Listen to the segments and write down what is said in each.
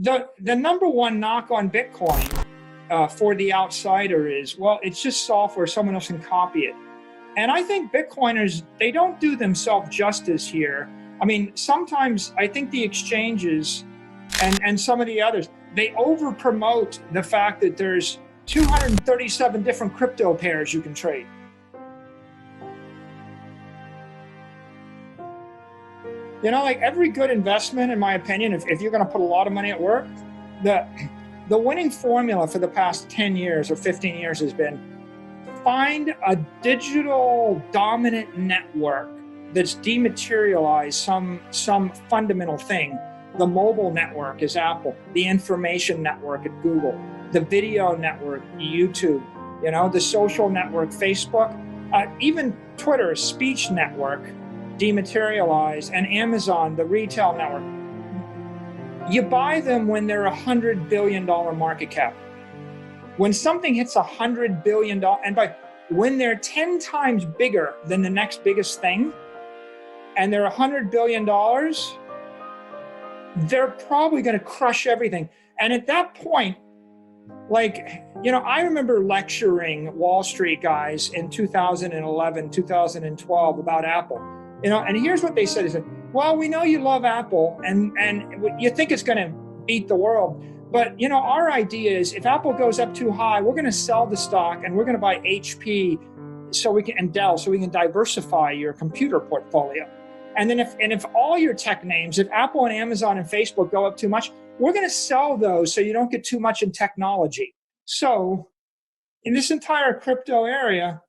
The number one knock on Bitcoin for the outsider is, well, it's just software, someone else can copy it. And I think Bitcoiners, they don't do themselves justice here. I mean, sometimes I think the exchanges and some of the others, they over promote the fact that there's 237 different crypto pairs you can trade. You know, like every good investment, in my opinion, if you're going to put a lot of money at work, the winning formula for the past 10 years or 15 years has been find a digital dominant network that's dematerialized some fundamental thing. The mobile network is Apple, the information network at Google, the video network, YouTube, you know, the social network, Facebook, even Twitter, speech network, dematerialized, and Amazon, the retail network. You buy them when they're $100 billion market cap. When something hits $100 billion, and when they're 10 times bigger than the next biggest thing, and they're $100 billion, they're probably going to crush everything. And at that point, like, you know, I remember lecturing Wall Street guys in 2011, 2012 about Apple. You know, and here's what they said. They said, well, we know you love Apple and you think it's going to beat the world. But, you know, our idea is if Apple goes up too high, we're going to sell the stock and we're going to buy HP and Dell so we can diversify your computer portfolio. And then if all your tech names, if Apple and Amazon and Facebook go up too much, we're going to sell those so you don't get too much in technology. So in this entire crypto area,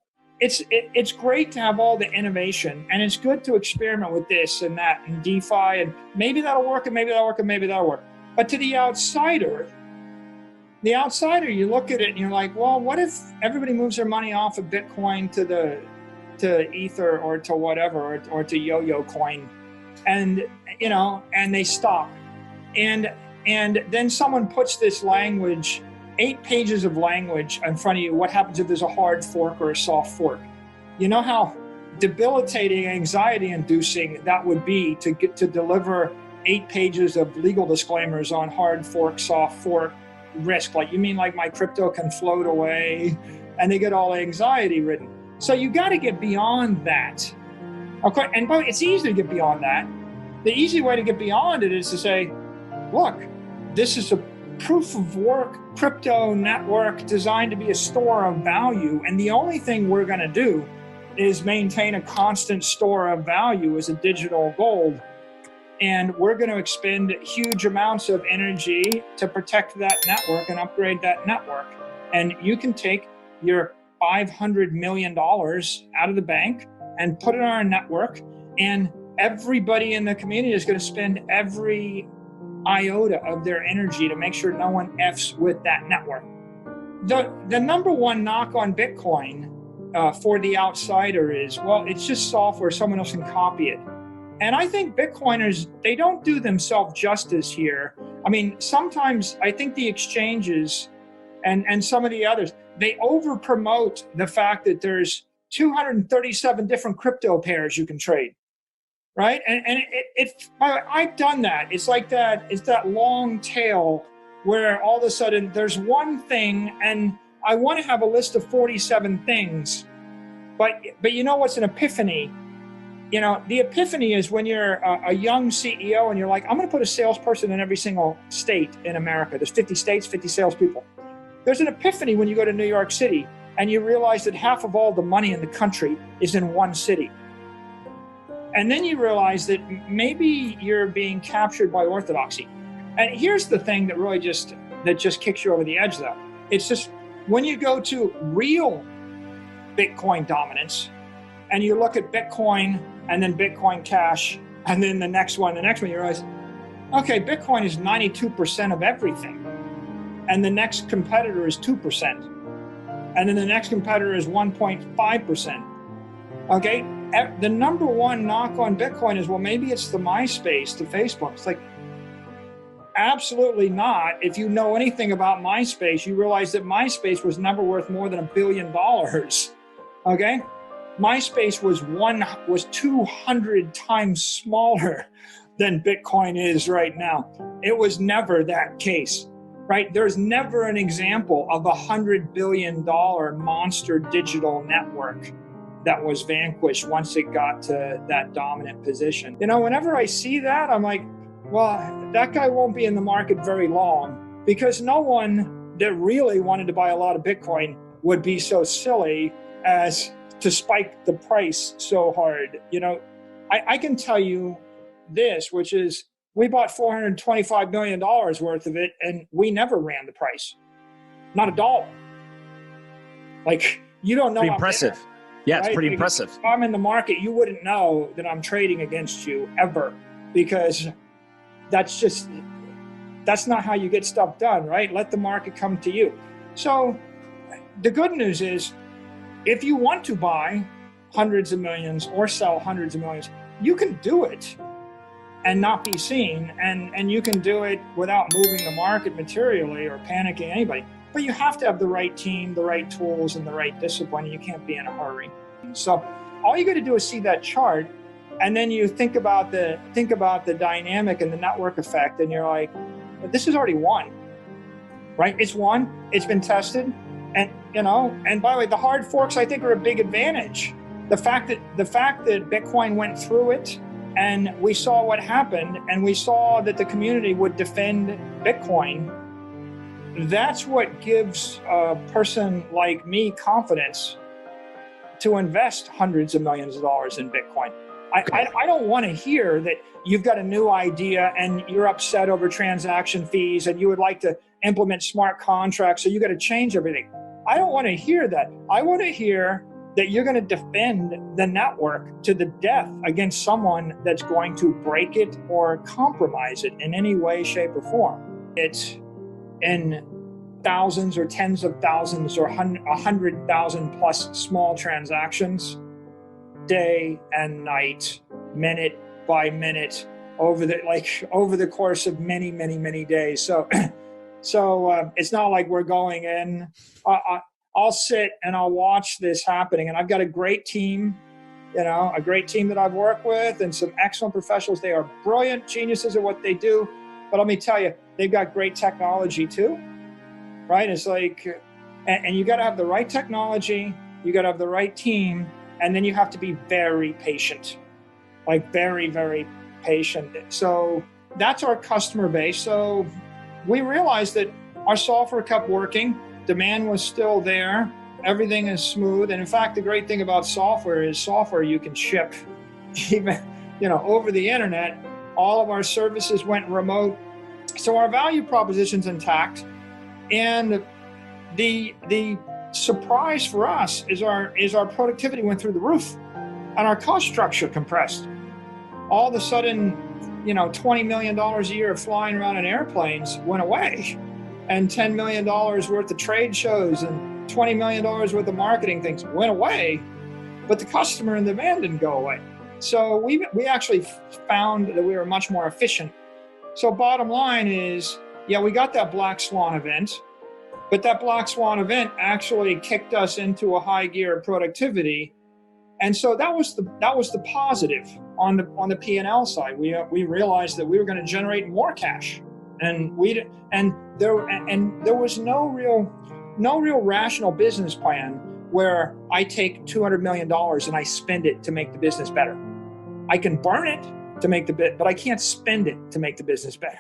it's great to have all the innovation, and it's good to experiment with this and that and DeFi, and maybe that'll work, and maybe that'll work, and maybe that'll work. But to the outsider, you look at it and you're like, well, what if everybody moves their money off of Bitcoin to Ether or to whatever, or to Yo-Yo coin, and you know, and they stop, and then someone puts this language, 8 pages of language in front of you. What happens if there's a hard fork or a soft fork? You know how debilitating, anxiety-inducing that would be to deliver 8 pages of legal disclaimers on hard fork, soft fork risk. Like, you mean like my crypto can float away? And they get all anxiety-ridden. So you got to get beyond that. Okay, and it's easy to get beyond that. The easy way to get beyond it is to say, look, this is a proof of work crypto network designed to be a store of value, and the only thing we're going to do is maintain a constant store of value as a digital gold, and we're going to expend huge amounts of energy to protect that network and upgrade that network. And you can take your $500 million out of the bank and put it on our network, and everybody in the community is going to spend every iota of their energy to make sure no one F's with that network. The number one knock on Bitcoin for the outsider is, well, it's just software, someone else can copy it. And I think Bitcoiners, they don't do themselves justice here. I mean, sometimes I think the exchanges and some of the others, they over promote the fact that there's 237 different crypto pairs you can trade. Right, and I've done that. It's like that. It's that long tail where all of a sudden there's one thing, and I want to have a list of 47 things, but you know what's an epiphany? You know, the epiphany is when you're a young CEO and you're like, I'm going to put a salesperson in every single state in America. There's 50 states, 50 salespeople. There's an epiphany when you go to New York City and you realize that half of all the money in the country is in one city. And then you realize that maybe you're being captured by orthodoxy. And here's the thing that really just kicks you over the edge, though. It's just when you go to real Bitcoin dominance and you look at Bitcoin and then Bitcoin Cash and then the next one, you realize, okay, Bitcoin is 92% of everything. And the next competitor is 2%. And then the next competitor is 1.5%. Okay? The number one knock on Bitcoin is, well, maybe it's the MySpace, the Facebook. It's like, absolutely not. If you know anything about MySpace, you realize that MySpace was never worth more than $1 billion. Okay? MySpace was 200 times smaller than Bitcoin is right now. It was never that case, right? There's never an example of $100 billion monster digital network that was vanquished once it got to that dominant position. You know, whenever I see that, I'm like, well, that guy won't be in the market very long, because no one that really wanted to buy a lot of Bitcoin would be so silly as to spike the price so hard. You know, I can tell you this, which is we bought $425 million worth of it, and we never ran the price. Not a dollar. Like, you don't know. Pretty impressive. Yeah, it's right? pretty Like, impressive. if I'm in the market, you wouldn't know that I'm trading against you ever, because that's not how you get stuff done, right? Let the market come to you. So the good news is, if you want to buy hundreds of millions or sell hundreds of millions, you can do it and not be seen, and you can do it without moving the market materially or panicking anybody. But you have to have the right team, the right tools, and the right discipline. You can't be in a hurry. So all you got to do is see that chart, and then you think about the dynamic and the network effect, and you're like, this is already won, right? It's won. It's been tested, and you know. And by the way, the hard forks, I think, are a big advantage. The fact that Bitcoin went through it, and we saw what happened, and we saw that the community would defend Bitcoin. That's what gives a person like me confidence to invest hundreds of millions of dollars in Bitcoin. I don't want to hear that you've got a new idea and you're upset over transaction fees and you would like to implement smart contracts, so you got to change everything. I don't want to hear that. I want to hear that you're going to defend the network to the death against someone that's going to break it or compromise it in any way, shape, or form. It's in thousands or tens of thousands or 100,000 plus small transactions, day and night, minute by minute, over the course of many days. So it's not like we're going in. I'll sit and I'll watch this happening, and I've got a great team, a great team that I've worked with, and some excellent professionals. They are brilliant geniuses at what they do, but let me tell you, they've got great technology too, right? It's like, and you got to have the right technology, you got to have the right team, and then you have to be very patient, like very, very patient. So that's our customer base. So we realized that our software kept working. Demand was still there. Everything is smooth. And in fact, the great thing about software is software you can ship even, over the internet. All of our services went remote. So our value proposition's intact. And the surprise for us is our productivity went through the roof and our cost structure compressed. All of a sudden, $20 million a year of flying around in airplanes went away. And $10 million worth of trade shows and $20 million worth of marketing things went away, but the customer and demand didn't go away. So we actually found that we were much more efficient. So bottom line is, yeah, we got that black swan event, but that black swan event actually kicked us into a high gear of productivity. And so that was the positive on the P&L side. We realized that we were going to generate more cash. And there was no real rational business plan where I take $200 million and I spend it to make the business better. I can burn it to make but I can't spend it to make the business better.